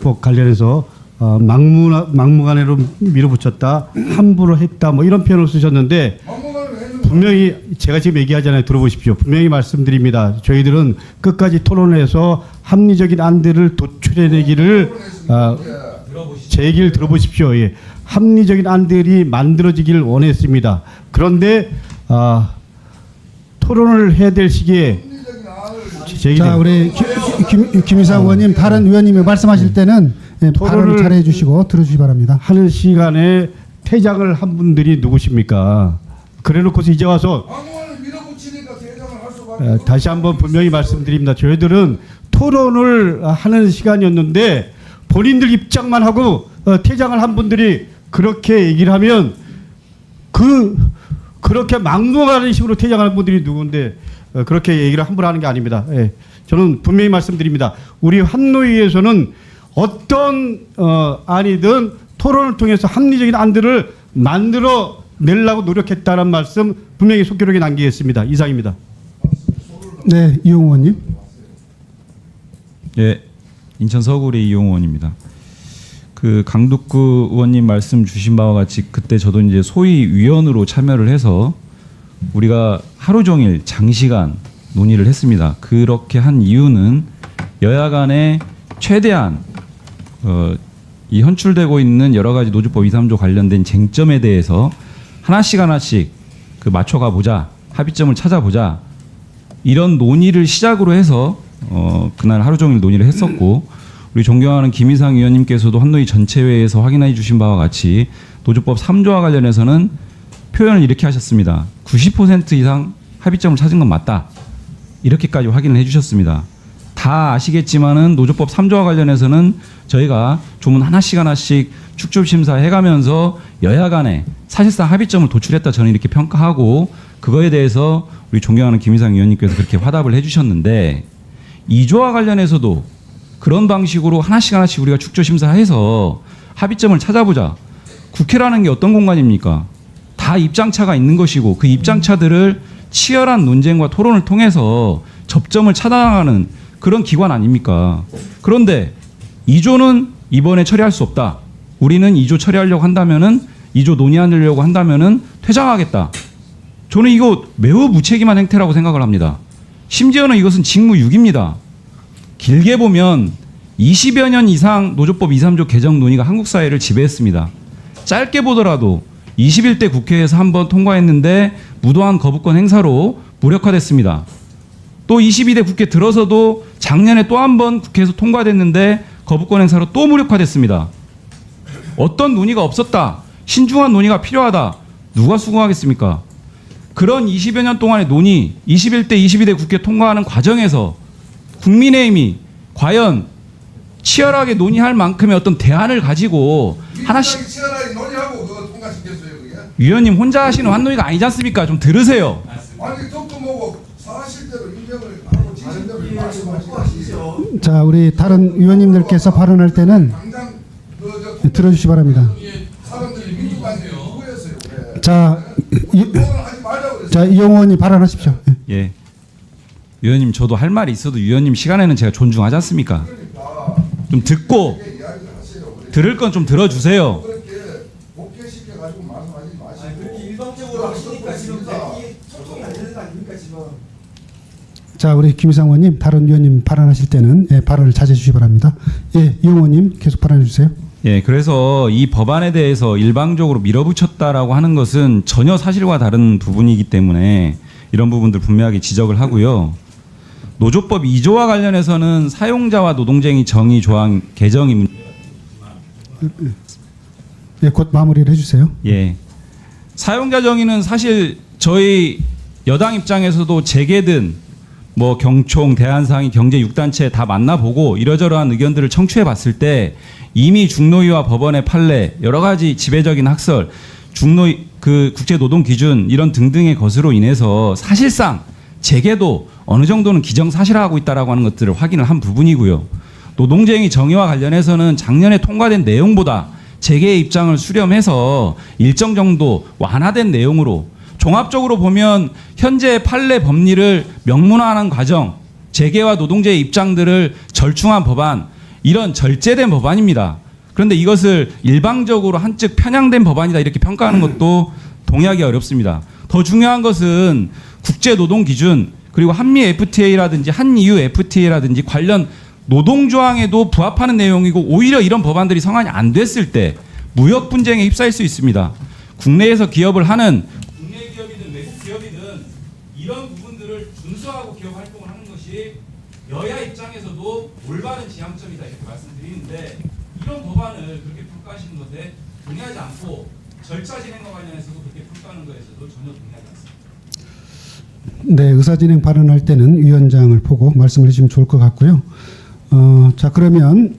노조법 관련해서 막무가내로 밀어붙였다, 함부로 했다, 뭐 이런 표현을 쓰셨는데 분명히 제가 지금 얘기하잖아요. 들어보십시오. 분명히 말씀드립니다. 저희들은 끝까지 토론해서 합리적인 안들을 도출해내기를 제 얘기를 들어보십시오. 예. 합리적인 안들이 만들어지기를 원했습니다. 그런데 토론을 해야 될 시기에 자, 우리 김희상 의원님, 다른 의원님이 말씀하실 때는 발언을 잘 해주시고 들어주시기 바랍니다. 하는 시간에 퇴장을 한 분들이 누구십니까? 그래놓고서 이제 와서 다시 한번 분명히 말씀드립니다. 저희들은 토론을 하는 시간이었는데 본인들 입장만 하고 퇴장을 한 분들이 그렇게 얘기를 하면 그렇게 막무가내 식으로 퇴장하는 분들이 누군데 그렇게 얘기를 함부로 하는 게 아닙니다. 예. 저는 분명히 말씀드립니다. 우리 환노위에서는 어떤 안이든 토론을 통해서 합리적인 안들을 만들어 내려고 노력했다는 말씀 분명히 속기록에 남기겠습니다. 이상입니다. 네, 이용 의원님. 예, 인천 서구의 이용 의원입니다. 그 강덕구 의원님 말씀 주신 바와 같이 그때 저도 이제 소위 위원으로 참여를 해서 우리가 하루 종일 장시간 논의를 했습니다. 그렇게 한 이유는 여야 간에 최대한 이 현출되고 있는 여러 가지 노조법 2, 3조 관련된 쟁점에 대해서 하나씩 그 맞춰가 보자, 합의점을 찾아보자, 이런 논의를 시작으로 해서 그날 하루 종일 논의를 했었고, 우리 존경하는 김희상 의원님께서도 환노위 전체회에서 확인해 주신 바와 같이 노조법 3조와 관련해서는 표현을 이렇게 하셨습니다. 90% 이상 합의점을 찾은 건 맞다, 이렇게까지 확인을 해주셨습니다. 다 아시겠지만은 노조법 3조와 관련해서는 저희가 조문 하나씩 축적 심사해가면서 여야 간에 사실상 합의점을 도출했다, 저는 이렇게 평가하고, 그거에 대해서 우리 존경하는 김희상 의원님께서 그렇게 화답을 해주셨는데, 2조와 관련해서도 그런 방식으로 하나씩 우리가 축적 심사해서 합의점을 찾아보자. 국회라는 게 어떤 공간입니까? 다 입장차가 있는 것이고, 그 입장차들을 치열한 논쟁과 토론을 통해서 접점을 찾아가는 그런 기관 아닙니까? 그런데 2조는 이번에 처리할 수 없다. 우리는 2조 처리하려고 한다면은, 2조 논의하려고 한다면은 퇴장하겠다. 저는 이거 매우 무책임한 행태라고 생각을 합니다. 심지어는 이것은 직무유기입니다. 길게 보면 20여 년 이상 노조법 2, 3조 개정 논의가 한국 사회를 지배했습니다. 짧게 보더라도 21대 국회에서 한번 통과했는데 무도한 거부권 행사로 무력화됐습니다. 또 22대 국회 들어서도 작년에 또 한 번 국회에서 통과됐는데 거부권 행사로 또 무력화됐습니다. 어떤 논의가 없었다, 신중한 논의가 필요하다, 누가 수긍하겠습니까? 그런 20여 년 동안의 논의, 21대, 22대 국회 통과하는 과정에서 국민의힘이 과연 치열하게 논의할 만큼의 어떤 대안을 가지고 하나씩, 치열하게 논의하고 그거 통과시켰어요, 그게? 위원님 혼자 하시는 환노위가 아니지 않습니까? 좀 들으세요. 아니 듣고 뭐고 사실대로 인정을 하고 지시대로 말씀하시죠. 자, 우리 다른 의원님들께서 발언할 때는 당장 들어주시기 바랍니다. 사람들이 민주당에 누구였어요? 자, 하지 말라고 그랬어요. 자, 이용 의원님 발언하십시오. 예. 위원님, 저도 할 말이 있어도 위원님 시간에는 제가 존중하지 않습니까? 좀 듣고 들을 건 좀 들어주세요. 그렇게 복귀시켜 가지고 말씀하지 마시고. 그렇게 일방적으로 하시니까 지금 이게 소통이 안 되는 거 아닙니까 지금? 자, 우리 김희상 의원님, 다른 의원님 발언하실 때는 발언을 자제해 주시기 바랍니다. 예, 이용 의원님 계속 발언해 주세요. 예, 그래서 이 법안에 대해서 일방적으로 밀어붙였다라고 하는 것은 전혀 사실과 다른 부분이기 때문에 이런 부분들 분명하게 지적을 하고요. 노조법 2조와 관련해서는 사용자와 노동쟁이 정의 조항 개정이 예, 곧 마무리를 해주세요. 예. 사용자 정의는 사실 저희 여당 입장에서도 재계든 뭐 경총, 대한상의, 경제 6단체 다 만나보고 이러저러한 의견들을 청취해 봤을 때 이미 중노위와 법원의 판례, 여러 가지 지배적인 학설, 중노위 그 국제노동기준 이런 등등의 것으로 인해서 사실상 재계도 어느 정도는 기정사실화하고 있다라고 하는 것들을 확인을 한 부분이고요. 노동쟁의 정의와 관련해서는 작년에 통과된 내용보다 재계의 입장을 수렴해서 일정 정도 완화된 내용으로 종합적으로 보면 현재 판례 법리를 명문화하는 과정, 재계와 노동자의 입장들을 절충한 법안, 이런 절제된 법안입니다. 그런데 이것을 일방적으로 한측 편향된 법안이다 이렇게 평가하는 것도 동의하기 어렵습니다. 더 중요한 것은 국제노동기준 그리고 한미 FTA라든지 한EU FTA라든지 관련 노동조항에도 부합하는 내용이고 오히려 이런 법안들이 성안이 안 됐을 때 무역 분쟁에 휩싸일 수 있습니다. 국내에서 기업을 하는 국내 기업이든 외국 기업이든 이런 부분들을 준수하고 기업 활동을 하는 것이 여야 입장에서도 올바른 지향점이다 이렇게 말씀드리는데 이런 법안을 그렇게 평가하시는 것에 동의하지 않고 절차 진행과 관련해서도 그렇게 평가하는 것에서도 전혀 동의하지 않습니다. 네, 의사진행 발언할 때는 위원장을 보고 말씀을 해주시면 좋을 것 같고요. 자, 그러면